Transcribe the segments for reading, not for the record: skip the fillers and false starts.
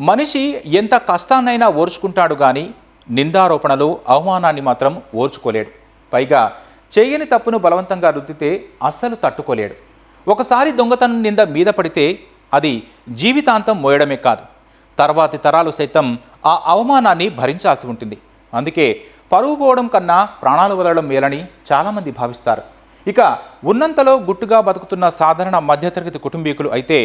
మనిషి ఎంత కష్టాన్నైనా ఓర్చుకుంటాడు కానీ నిందారోపణలు అవమానాన్ని మాత్రం ఓర్చుకోలేడు. పైగా చేయని తప్పును బలవంతంగా రుద్దితే అస్సలు తట్టుకోలేడు. ఒకసారి దొంగతనం నింద మీద పడితే అది జీవితాంతం మోయడమే కాదు, తర్వాతి తరాలు సైతం ఆ అవమానాన్ని భరించాల్సి ఉంటుంది. అందుకే పరువు పోవడం కన్నా ప్రాణాలు వదలడం మేలని చాలామంది భావిస్తారు. ఇక ఉన్నంతలో గుట్టుగా బతుకుతున్న సాధారణ మధ్యతరగతి కుటుంబీకులు అయితే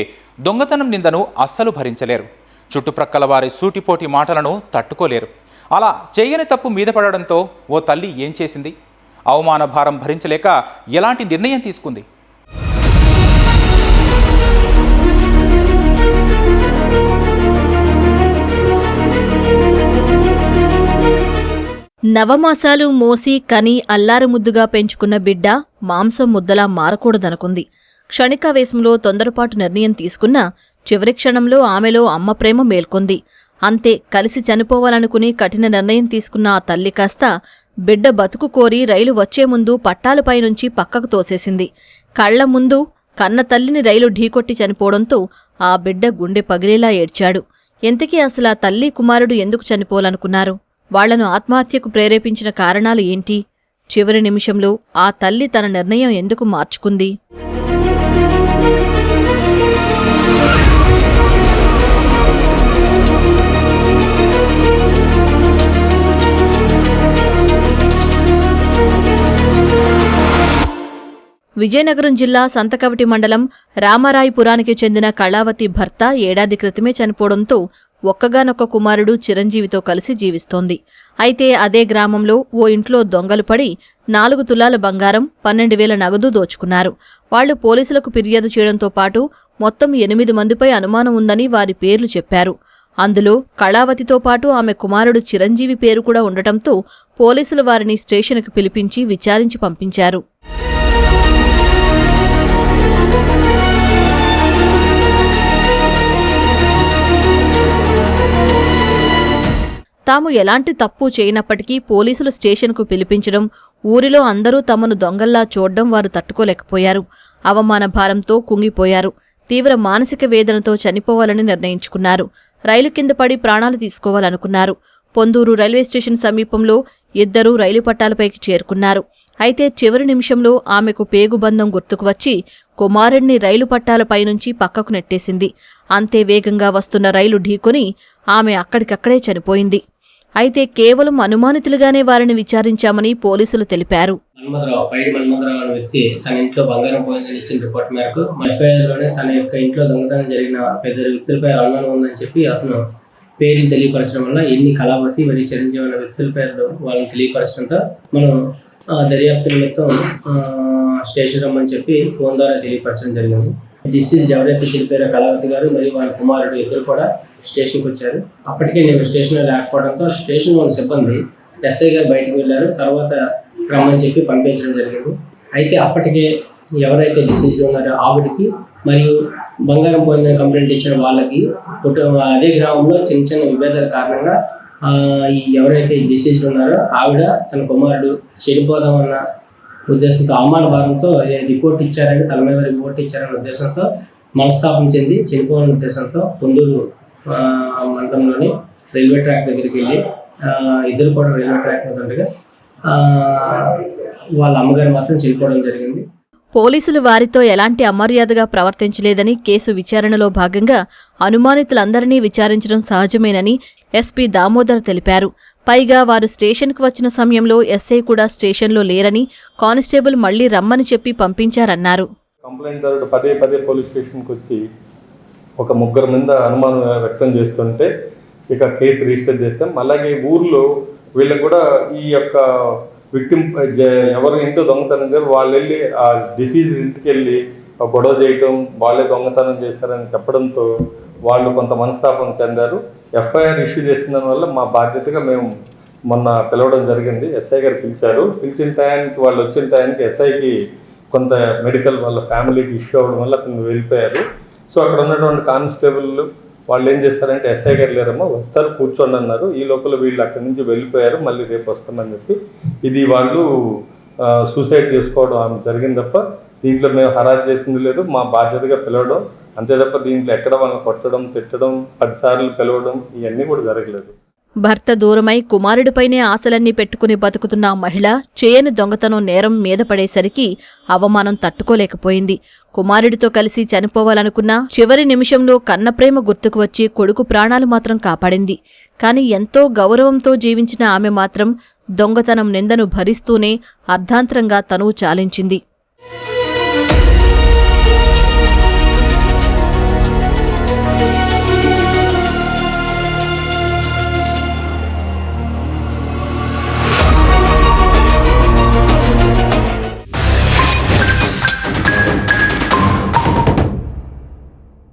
దొంగతనం నిందను అస్సలు భరించలేరు. చుట్టుప్రక్కల వారి సూటిపోటి మాటలను తట్టుకోలేరు. అలా చేయని తప్పు మీద పడడంతో ఓ తల్లి ఏం చేసింది? అవమాన భారం భరించలేక ఎలాంటి నిర్ణయం తీసుకుంది? నవమాసాలు మోసి కని అల్లారుముద్దుగా పెంచుకున్న బిడ్డ మాంసం ముద్దలా మారకూడదనుకుంది. క్షణికావేశంలో తొందరపాటు నిర్ణయం తీసుకున్నా చివరి క్షణంలో ఆమెలో అమ్మ ప్రేమ మేల్కొంది. అంతే, కలిసి చనిపోవాలనుకుని కఠిన నిర్ణయం తీసుకున్న ఆ తల్లి కాస్త బిడ్డ బతుకు కోరి రైలు వచ్చే ముందు పట్టాలపైనుంచి పక్కకు తోసేసింది. కళ్ల ముందు కన్న తల్లిని రైలు ఢీకొట్టి చనిపోవడంతో ఆ బిడ్డ గుండె పగిలేలా ఏడ్చాడు. ఎంతకీ అసలు ఆ తల్లి కుమారుడు ఎందుకు చనిపోవాలనుకున్నారు? వాళ్లను ఆత్మహత్యకు ప్రేరేపించిన కారణాలు ఏంటి? చివరి నిమిషంలో ఆ తల్లి తన నిర్ణయం ఎందుకు మార్చుకుంది? విజయనగరం జిల్లా సంతకవటి మండలం రామరాయిపురానికి చెందిన కళావతి భర్త ఏడాది క్రితమే చనిపోవడంతో ఒక్కగానొక్క కుమారుడు చిరంజీవితో కలిసి జీవిస్తోంది. అయితే అదే గ్రామంలో ఓ ఇంట్లో దొంగలు పడి 4 తులాల బంగారం, 12,000 నగదు దోచుకున్నారు. వాళ్లు పోలీసులకు ఫిర్యాదు చేయడంతో పాటు మొత్తం 8 మందిపై అనుమానం ఉందని వారి పేర్లు చెప్పారు. అందులో కళావతితో పాటు ఆమె కుమారుడు చిరంజీవి పేరు కూడా ఉండటంతో పోలీసులు వారిని స్టేషన్కు పిలిపించి విచారించి పంపించారు. తాము ఎలాంటి తప్పు చేయనప్పటికీ పోలీసులు స్టేషన్కు పిలిపించడం, ఊరిలో అందరూ తమను దొంగల్లా చూడడం వారు తట్టుకోలేకపోయారు. అవమాన భారంతో కుంగిపోయారు. తీవ్ర మానసిక వేదనతో చనిపోవాలని నిర్ణయించుకున్నారు. రైలు కింద పడి ప్రాణాలు తీసుకోవాలనుకున్నారు. పొందూరు రైల్వే స్టేషన్ సమీపంలో ఇద్దరూ రైలు పట్టాలపైకి చేరుకున్నారు. అయితే చివరి నిమిషంలో ఆమెకు పేగుబంధం గుర్తుకు వచ్చి కుమారుణ్ణి రైలు పట్టాలపైనుంచి పక్కకు నెట్టేసింది. అంతే వేగంగా వస్తున్న రైలు ఢీకొని ఆమె అక్కడికక్కడే చనిపోయింది. అయితే కేవలం అనుమానితులుగానే వారిని విచారించామని పోలీసులు తెలిపారు. మన్మథరావు అనే వ్యక్తి తన ఇంట్లో బంగారం పోయిందని ఇచ్చిన రిపోర్ట్ మేరకు ఎఫ్ఐఆర్ లోనే తన యొక్క ఇంట్లో దొంగతనం జరిగిన 2 వ్యక్తులపై అనుమానం ఉందని చెప్పి అతను పేర్లు తెలియపరచడం వల్ల ఎన్ని కళావతి మరియు చిరంజీవి అనే వ్యక్తుల పేర్లు వాళ్ళని తెలియపరచడంతో మనం దర్యాప్తు నిమిత్తం స్టేషన్ రమ్మని చెప్పి ఫోన్ ద్వారా తెలియపరచడం జరిగింది. డిసీజ్ ఎవరైతే చనిపోయారో కళావతి గారు మరియు వాళ్ళ కుమారుడు ఇద్దరు కూడా స్టేషన్కి వచ్చారు. అప్పటికే నేను స్టేషన్లో లేకపోవడంతో స్టేషన్ వాళ్ళ సిబ్బంది ఎస్ఐ గారు బయటకు వెళ్ళారు. తర్వాత రమ్మని చెప్పి పంపించడం జరిగింది. అయితే అప్పటికే ఎవరైతే డిసీజ్లో ఉన్నారో ఆవిడకి మరియు బంగారం పోయిందని కంప్లైంట్ ఇచ్చిన వాళ్ళకి అదే గ్రామంలో చిన్న చిన్న విభేదాల కారణంగా ఎవరైతే డిసీజ్లో ఉన్నారో ఆవిడ తన కుమారుడు చనిపోదామన్న ఉద్దేశంతో అవమాన భారంతో రిపోర్ట్ ఇచ్చారని తన మీద రిపోర్ట్ ఇచ్చారన్న ఉద్దేశంతో మనస్తాపం చెంది చనిపోవాలనే ఉద్దేశంతో పొందూరు మండలంలోని రైల్వే ట్రాక్ దగ్గరికి వెళ్ళి ఇద్దరు కూడా రైల్వే ట్రాక్ మీద ఉండగా వాళ్ళ అమ్మగారు మాత్రం చనిపోవడం జరిగింది. పోలీసులు వారితో ఎలాంటి అమర్యాదగా ప్రవర్తించలేదని, కేసు విచారణలో భాగంగా అనుమానితులందరినీ విచారించడం సహజమేనని ఎస్పీ దామోదర్ తెలిపారు. పైగా వారు స్టేషన్కు వచ్చిన సమయంలో ఎస్ఐ కూడా స్టేషన్లో లేరని, కానిస్టేబుల్ మళ్లీ రమ్మని చెప్పి పంపించారన్నారు. కంప్లైంట్దారుడు పదే పోలీస్ స్టేషన్కి వచ్చి ఒక 3 మీద అనుమానం వ్యక్తం చేస్తుంటే ఇక కేసు రిజిస్టర్ చేస్తాం. అలాగే ఊర్లో వీళ్ళకి కూడా ఈ యొక్క విక్టిమ్ ఎవరు ఇంట్లో దొంగతనం చేశారు వాళ్ళు వెళ్ళి ఆ డిసీజ్ ఇంటికి వెళ్ళి గొడవ చేయటం, వాళ్ళే దొంగతనం చేశారని చెప్పడంతో వాళ్ళు కొంత మనస్తాపం చెందారు. ఎఫ్ఐఆర్ ఇష్యూ చేసిన దానివల్ల మా బాధ్యతగా మేము మొన్న పిలవడం జరిగింది. ఎస్ఐ గారు పిలిచారు. పిలిచిన టయానికి వాళ్ళు వచ్చిన టయానికి ఎస్ఐకి కొంత మెడికల్ వాళ్ళ ఫ్యామిలీకి ఇష్యూ అవ్వడం వల్ల అతను వెళ్ళిపోయారు. సో అక్కడ ఉన్నటువంటి కానిస్టేబుల్ వాళ్ళు ఏం చేస్తారంటే ఎస్ఐ గారు లేరమ్మా వస్తారు కూర్చోండి అన్నారు. ఈ లోపల వీళ్ళు అక్కడి నుంచి వెళ్ళిపోయారు. మళ్ళీ రేపు వస్తామని చెప్పి ఇది వాళ్ళు సూసైడ్ చేసుకోవడం జరిగింది తప్ప దీంట్లో మేము హరాజ్ చేసింది లేదు. మా బాధ్యతగా పిలవడం అంతే తప్ప దీంట్లో ఎక్కడ వాళ్ళని కొట్టడం, తిట్టడం, 10 సార్లు పిలవడం ఇవన్నీ కూడా జరగలేదు. భర్త దూరమై కుమారుడిపైనే ఆశలన్నీ పెట్టుకుని బతుకుతున్న ఆ మహిళ చేయని దొంగతనం నేరం మీద పడేసరికి అవమానం తట్టుకోలేకపోయింది. కుమారుడితో కలిసి చనిపోవాలనుకున్నా చివరి నిమిషంలో కన్నప్రేమ గుర్తుకు వచ్చి కొడుకు ప్రాణాలు మాత్రం కాపాడింది. కాని ఎంతో గౌరవంతో జీవించిన ఆమె మాత్రం దొంగతనం నిందను భరిస్తూనే అర్ధాంతరంగా తనువు చాలించింది.